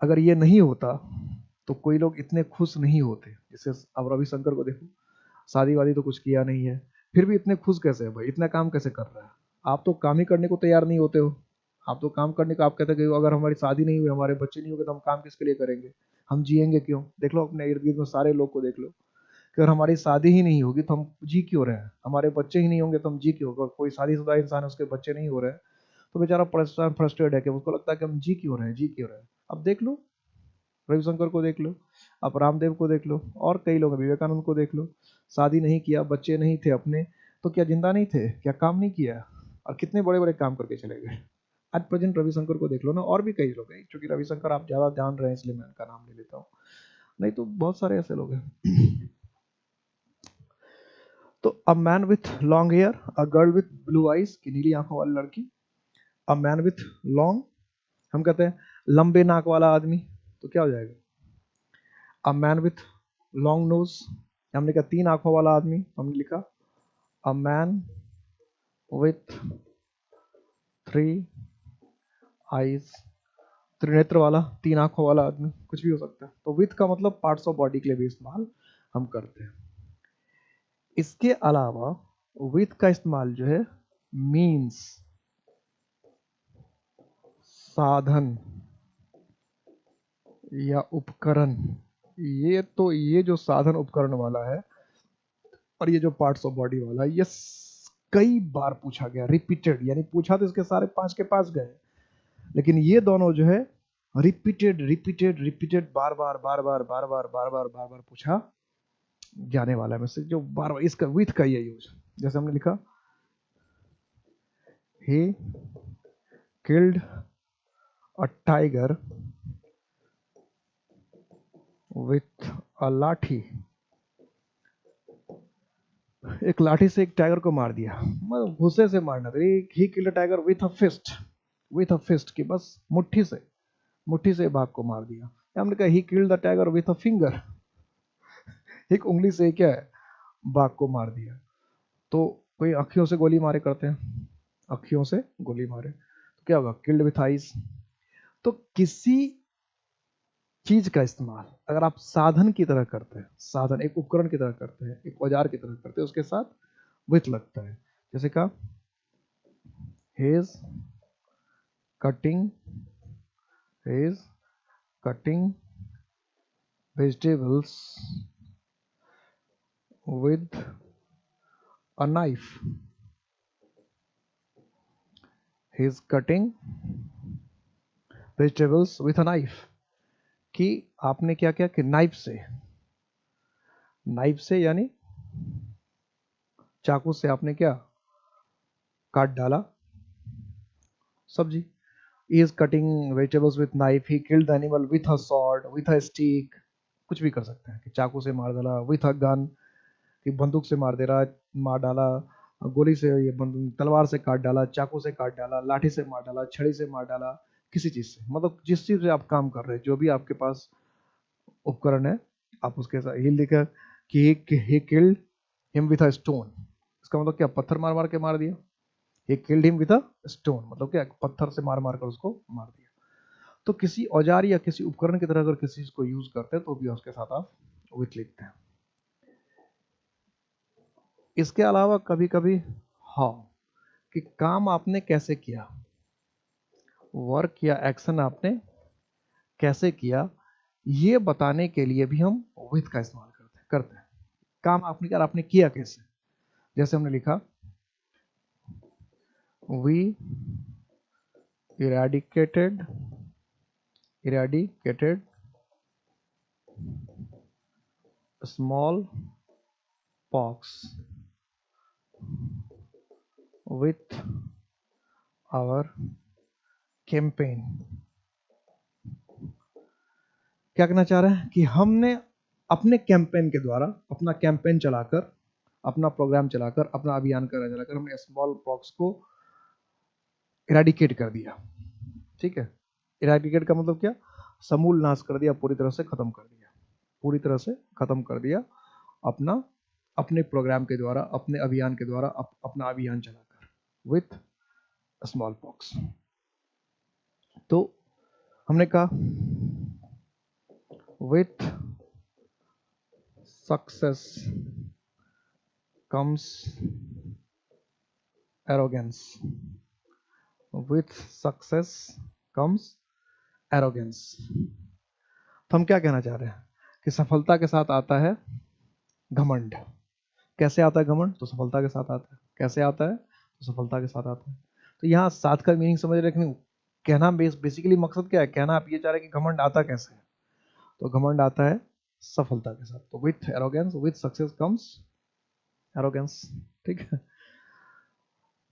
Speaker 1: अगर ये नहीं होता तो कोई लोग इतने खुश नहीं होते। जैसे अब रविशंकर को देखो, शादी वादी तो कुछ किया नहीं है, फिर भी इतने खुश कैसे है भाई, इतना काम कैसे कर रहा है। आप तो काम ही करने को तैयार नहीं होते हो, आप तो काम करने का, आप कहते हैं कि अगर हमारी शादी नहीं हुई, हमारे बच्चे नहीं होंगे तो हम काम किसके लिए करेंगे, हम जिएंगे क्यों। देख लो अपने इर्द गिर्द में सारे लोग को देख लो कि अगर हमारी शादी ही नहीं होगी तो हम जी क्यों रहे हैं, हमारे बच्चे ही नहीं होंगे तो हम जी क्यों। अगर कोई शादीशुदा इंसान है, उसके बच्चे नहीं हो रहे हैं, तो बेचारा परेशान, फ्रस्ट्रेट है कि उसको लगता है कि हम जी क्यों रहे हैं, जी क्यों रहे हैं। अब देख लो रविशंकर को देख लो, आप रामदेव को देख लो, और कई लोग, विवेकानंद को देख लो, शादी नहीं किया, बच्चे नहीं थे अपने, तो क्या जिंदा नहीं थे, क्या काम नहीं किया, और कितने बड़े बड़े काम करके चले गए। आज प्रेजेंट रविशंकर को देख लो ना, और भी कई लोग हैं, क्योंकि रविशंकर आप ज्यादा जान रहे हैं इसलिए मैं उनका नाम ले लेता हूँ, नहीं तो बहुत सारे ऐसे लोग हैं। तो a man with long hair, a girl with blue eyes, की नीली आंखों वाली लड़की, अ मैन विथ लॉन्ग, हम कहते हैं लंबे नाक वाला आदमी, तो क्या हो जाएगा, अ मैन विथ लॉन्ग नोज, हमने कहा तीन आंखों वाला आदमी, हमने लिखा a man with three eyes, Trinetra वाला, तीन आंखों वाला आदमी, कुछ भी हो सकता है। तो विथ का मतलब पार्ट्स ऑफ बॉडी के लिए भी इस्तेमाल हम करते हैं। इसके अलावा विथ का इस्तेमाल जो है मीन्स, साधन या उपकरण, ये जो साधन उपकरण वाला है और ये जो पार्ट्स ऑफ बॉडी वाला है, ये कई बार पूछा गया, रिपीटेड, यानी पूछा तो इसके सारे पांच के पास गए, लेकिन ये दोनों जो है रिपीटेड रिपीटेड रिपीटेड, बार बार बार बार बार बार बार बार बार बार पूछा जाने वाला है, जो बार बार इसका विथ का ये यूज, जैसे हमने लिखा he killed a tiger with a लाठी, एक लाठी से एक टाइगर को मार दिया, मतलब गुस्से से मारना था। He killed a tiger with a fist, with a fist की बस मुट्ठी से बाघ को मार दिया। हमने कहा he killed the tiger with a finger, एक उंगली से क्या है बाघ को मार दिया। तो कोई अखियों से गोली मारे करते हैं, अखियों से गोली मारे तो क्या होगा, किल्ड विथ आइज। तो किसी चीज का इस्तेमाल अगर आप साधन की तरह करते हैं, साधन एक उपकरण की तरह करते हैं, एक औजार की तरह करते हैं, उसके साथ विथ लगता है। जैसे कहा hedge cutting, hedge cutting vegetables with a knife, he is cutting vegetables with a knife, कि आपने क्या किया कि नाइफ से यानी चाकू से आपने क्या काट डाला सब्जी। he is cutting vegetables with knife, he killed the animal with a sword, with a stick, कुछ भी कर सकते हैं कि चाकू से मार डाला, with a gun कि बंदूक से मार डाला, गोली से ये तलवार से काट डाला, चाकू से काट डाला, लाठी से मार डाला, छड़ी से मार डाला, किसी चीज से, मतलब जिस चीज से आप काम कर रहे हैं, जो भी आपके पास उपकरण है, आप उसके साथ ही लिखा कि he killed him with a stone, इसका मतलब क्या, पत्थर मार मार के मार दिया। he killed him with a stone मतलब क्या, पत्थर से मार मार कर उसको मार दिया। तो किसी औजार या किसी उपकरण की तरह अगर किसी चीज को यूज करते हैं तो भी उसके साथ आप विथ लिखते हैं। इसके अलावा कभी कभी हाउ, कि काम आपने कैसे किया, वर्क या एक्शन आपने कैसे किया, ये बताने के लिए भी हम विथ का इस्तेमाल करते हैं। काम आपने किया कैसे, जैसे हमने लिखा we eradicated smallpox with our campaign. क्या कहना चाह रहे हैं कि हमने अपने कैंपेन के द्वारा, अपना कैंपेन चलाकर, अपना प्रोग्राम चलाकर, अपना अभियान चलाकर हमने स्मॉल पॉक्स को इरेडिकेट कर दिया। ठीक है, इरेडिकेट का मतलब क्या, समूल नाश कर दिया, पूरी तरह से खत्म कर दिया, पूरी तरह से खत्म कर दिया अपना, अपने प्रोग्राम के द्वारा, अपने अभियान के द्वारा, अपना अभियान चलाकर विथ स्मॉल पॉक्स। तो हमने कहा with success comes arrogance, with success comes arrogance. तो हम क्या कहना चाह रहे हैं कि सफलता के साथ आता है घमंड। कैसे आता है घमंड, तो सफलता के साथ आता है। कैसे आता है, तो सफलता के साथ आता है। तो यहाँ साथ का मीनिंग समझ रहे हैं, कहना बेसिकली मकसद क्या है, कहना आप ये चाह रहे हैं कि घमंड आता कैसे है, तो घमंड आता है सफलता के साथ। तो with arrogance, with success comes arrogance. ठीक है,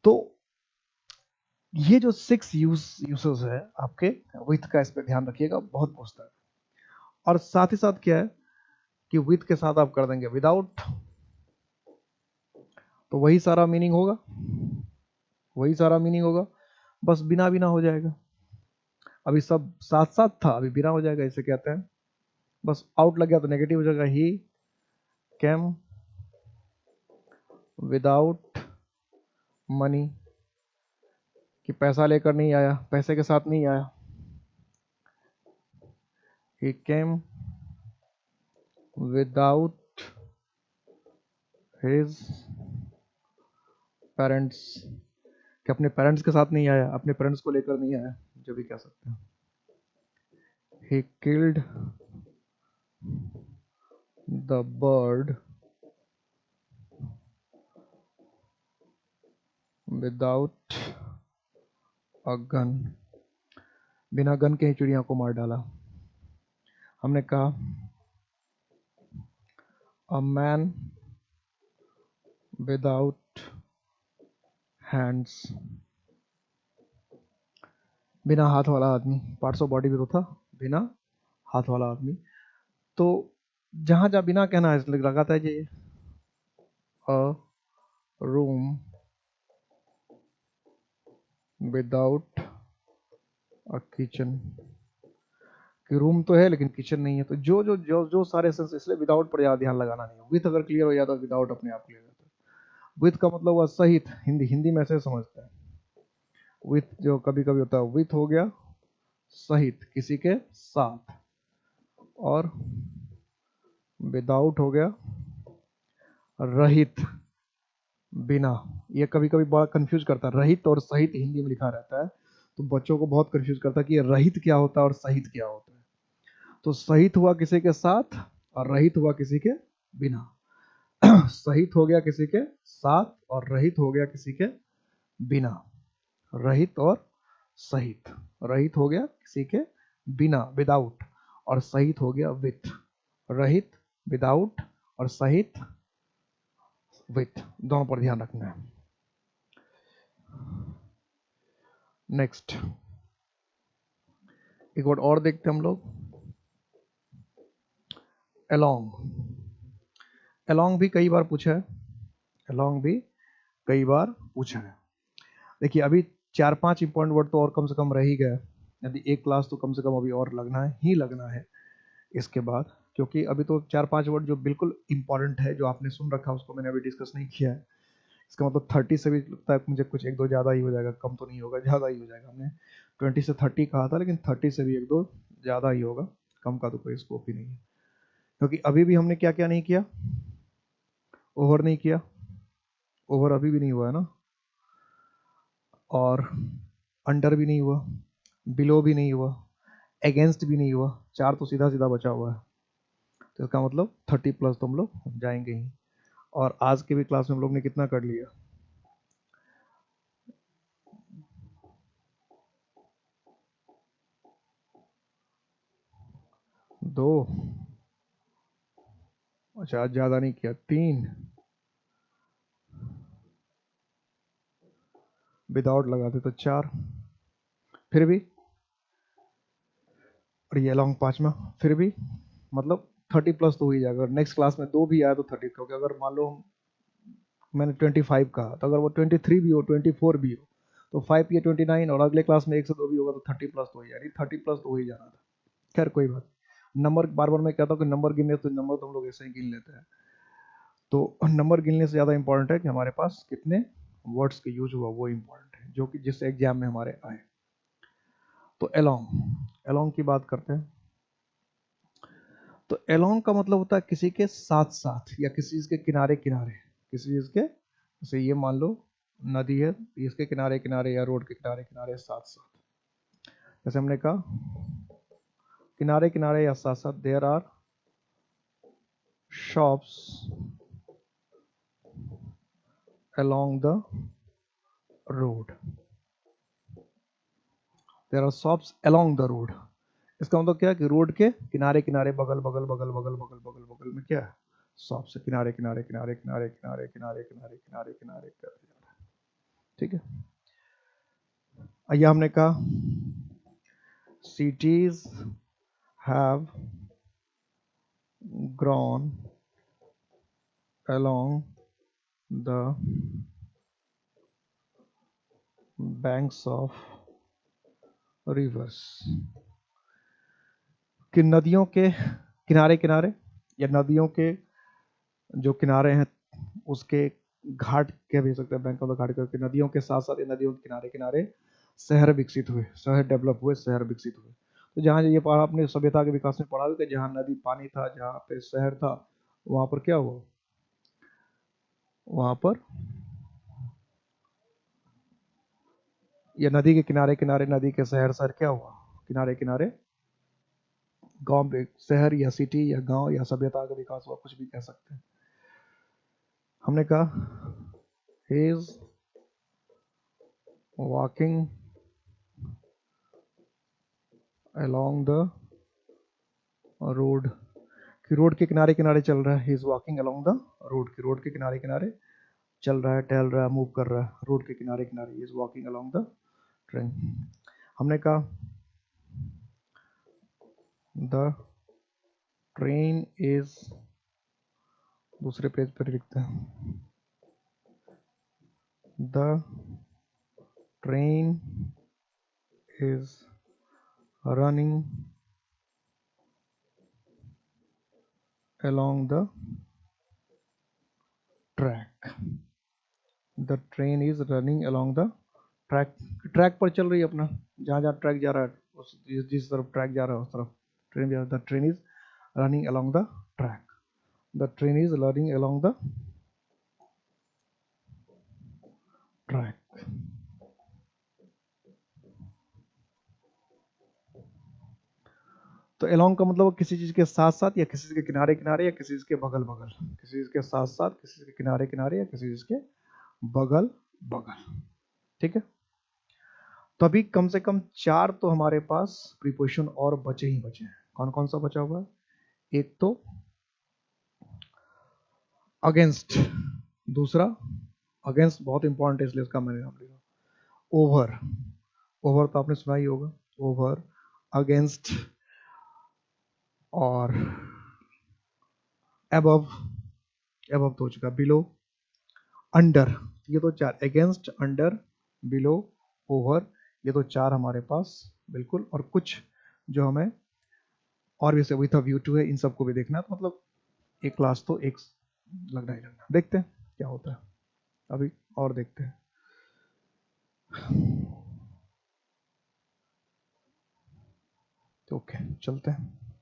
Speaker 1: तो ये जो 6 यूसेस है आपके विथ का, इस पे ध्यान रखिएगा, बहुत पूछता है। और साथ ही साथ क्या है कि विथ के साथ आप कर देंगे विदाउट, तो वही सारा मीनिंग होगा, वही सारा मीनिंग होगा, बस बिना बिना हो जाएगा। अभी सब साथ साथ था, अभी बिना हो जाएगा। इसे कहते हैं, बस आउट लग गया तो नेगेटिव हो जाएगा। ही कैम विदाउट मनी, कि पैसा लेकर नहीं आया, पैसे के साथ नहीं आया। ही कैम विदाउट हिज पेरेंट्स, कि अपने पेरेंट्स के साथ नहीं आया, अपने पेरेंट्स को लेकर नहीं आया, जो भी कह सकते हैं। He killed the bird without a gun, बिना गन के ही चिड़िया को मार डाला। हमने कहा अ मैन विदाउट हैंड्स, बिना हाथ वाला आदमी, पार्ट्स ऑफ बॉडी भी तो था, बिना हाथ वाला आदमी। तो जहां जहां बिना कहना है इसलिए लगाता है ये अ रूम विदाउट अ किचन, कि रूम तो है लेकिन किचन नहीं है। तो जो जो जो जो सारे सेंस, इसलिए विदाउट पर ज्यादा ध्यान लगाना नहीं है। विथ अगर क्लियर हो जाता तो विदाउट अपने आप क्लियर होता है। विथ का मतलब हुआ सहित, हिंदी हिंदी में ऐसे समझते हैं। विथ जो कभी कभी होता है विथ हो गया सहित, किसी के साथ, और विदाउट हो गया रहित, बिना। ये कभी कभी बड़ा कंफ्यूज करता है, रहित और सहित हिंदी में लिखा रहता है तो बच्चों को बहुत कंफ्यूज करता है कि ये रहित क्या होता है और सहित क्या होता है। तो सहित हुआ किसी के साथ और रहित हुआ किसी के बिना। सहित हो गया किसी के साथ और रहित हो गया किसी के बिना। रहित और सहित, रहित हो गया किसी के बिना विदाउट, और सहित हो गया विथ। रहित विदाउट और सहित विथ, दोनों पर ध्यान रखना है। नेक्स्ट एक वर्ड और देखते हैं हम लोग, अलोंग। अलोंग भी कई बार पूछा है, अलोंग भी कई बार पूछा है। देखिए अभी 4-5 इंपॉर्टेंट वर्ड तो और कम से कम रह ही गया, यदि एक क्लास तो कम से कम अभी और लगना है ही लगना है इसके बाद, क्योंकि अभी तो 4-5 वर्ड जो बिल्कुल इंपॉर्टेंट है जो आपने सुन रखा उसको मैंने अभी डिस्कस नहीं किया है। इसका मतलब 30 से भी लगता है मुझे कुछ एक दो ज़्यादा ही हो जाएगा, कम तो नहीं होगा, ज़्यादा ही हो जाएगा। हमने 20 से 30 कहा था लेकिन 30 से भी एक दो ज़्यादा ही होगा, कम का तो कोई स्कोप ही नहीं है। क्योंकि अभी भी हमने क्या क्या नहीं किया, ओवर नहीं किया, ओवर अभी भी नहीं हुआ है ना, और अंडर भी नहीं हुआ, बिलो भी नहीं हुआ, अगेंस्ट भी नहीं हुआ, 4 तो सीधा सीधा बचा हुआ है। तो इसका मतलब 30 प्लस तो हम लोग जाएंगे ही। और आज के भी क्लास में हम लोग ने कितना कर लिया, 2, अच्छा आज ज़्यादा नहीं किया, 3 विदाउट लगाते तो 4, फिर भी, और ये लॉन्ग 5वां, फिर भी मतलब 30 प्लस तो हो ही जाएगा। नेक्स्ट क्लास में 2 भी आया तो 30, क्योंकि अगर मान लो मैंने 25 कहा तो अगर वो 23 भी हो 24 भी हो तो 5 या 29, और अगले क्लास में 1 से 2 भी होगा तो 30 प्लस तो हो जाएगी, 30 प्लस तो हो ही जाना था। खैर कोई बात, नंबर बार बार मैं कहता हूँ कि नंबर गिनने तो नंबर तो हम लोग ऐसे ही गिन लेते हैं। तो नंबर गिनने से ज़्यादा इंपॉर्टेंट है कि हमारे पास कितने वर्ड्स के यूज हुआ, वो इंपॉर्टेंट है, जो कि जिस एग्जाम में हमारे आए। तो अलोंग, अलोंग की बात करते हैं। तो अलोंग का मतलब होता है किसी के साथ साथ या किसी चीज के किनारे किनारे, किसी चीज के, जैसे ये मान लो नदी है, इसके किनारे किनारे या रोड के किनारे किनारे साथ साथ। जैसे हमने कहा किनारे किनारे या साथ साथ, there are shops along the road, there are shops along the road। इसका मतलब क्या है कि रोड के किनारे किनारे, बगल बगल बगल बगल बगल बगल बगल में क्या है, शॉप से किनारे किनारे किनारे किनारे किनारे किनारे किनारे किनारे किनारे करते जा रहा है। ठीक है, आइए हमने कहा cities have grown along the banks of rivers, कि नदियों के किनारे किनारे या नदियों के जो किनारे हैं उसके घाट कह भी सकते हैं, बैंक ऑफ द घाट, करके नदियों के साथ साथ नदियों के किनारे किनारे शहर विकसित हुए, शहर डेवलप हुए, शहर विकसित हुए। तो जहाँ ये पढ़ा आपने सभ्यता के विकास में पढ़ा कि जहाँ नदी पानी था, जहाँ पे शहर था, वहां पर क्या हुआ, वहां पर या नदी के किनारे किनारे नदी के शहर शहर क्या हुआ, किनारे किनारे गांव, शहर या सिटी या गांव या सभ्यता का विकास हुआ, कुछ भी कह सकते हैं। हमने कहा is walking along the road, कि रोड के किनारे किनारे चल रहा है, he is walking along the road, कि रोड के किनारे किनारे चल रहा है, टहल रहा है, मूव कर रहा है रोड के किनारे किनारे, he is walking along the train. हमने कहा द ट्रेन इज, दूसरे पेज पर लिखते हैं, the train is running along the track, the train is running along the track, track पर चल रही है अपना, जहाँ जहाँ ट्रैक जा रहा है, उस जिस तरफ ट्रैक जा रहा है उस तरफ ट्रेन जा रहा है। The train is running along the track, the train is running along the track। तो along का मतलब किसी चीज के साथ साथ, या किसी चीज के किनारे किनारे, या किसी चीज के बगल बगल, किसी चीज के साथ साथ, किसी चीज के किनारे किनारे, या किसी चीज के बगल बगल। ठीक है, तो अभी कम से कम 4 तो हमारे पास प्रीपोजिशन और बचे ही बचे हैं। कौन कौन सा बचा हुआ है? एक तो अगेंस्ट, दूसरा अगेंस्ट बहुत इंपॉर्टेंट है इसलिए उसका मैंने नाम लिया। ओवर, ओवर तो आपने सुना ही होगा, ओवर, अगेंस्ट, और एबव, एबव तो हो चुका, बिलो, अंडर, ये तो 4, अगेंस्ट, अंडर, बिलो, ओवर, ये तो 4 हमारे पास बिल्कुल। और कुछ जो हमें और भी से वही था, व्यू टू है, इन सबको भी देखना है। तो मतलब एक क्लास तो एक लगना ही लगना। देखते हैं क्या होता है अभी, और देखते हैं। ओके, चलते हैं।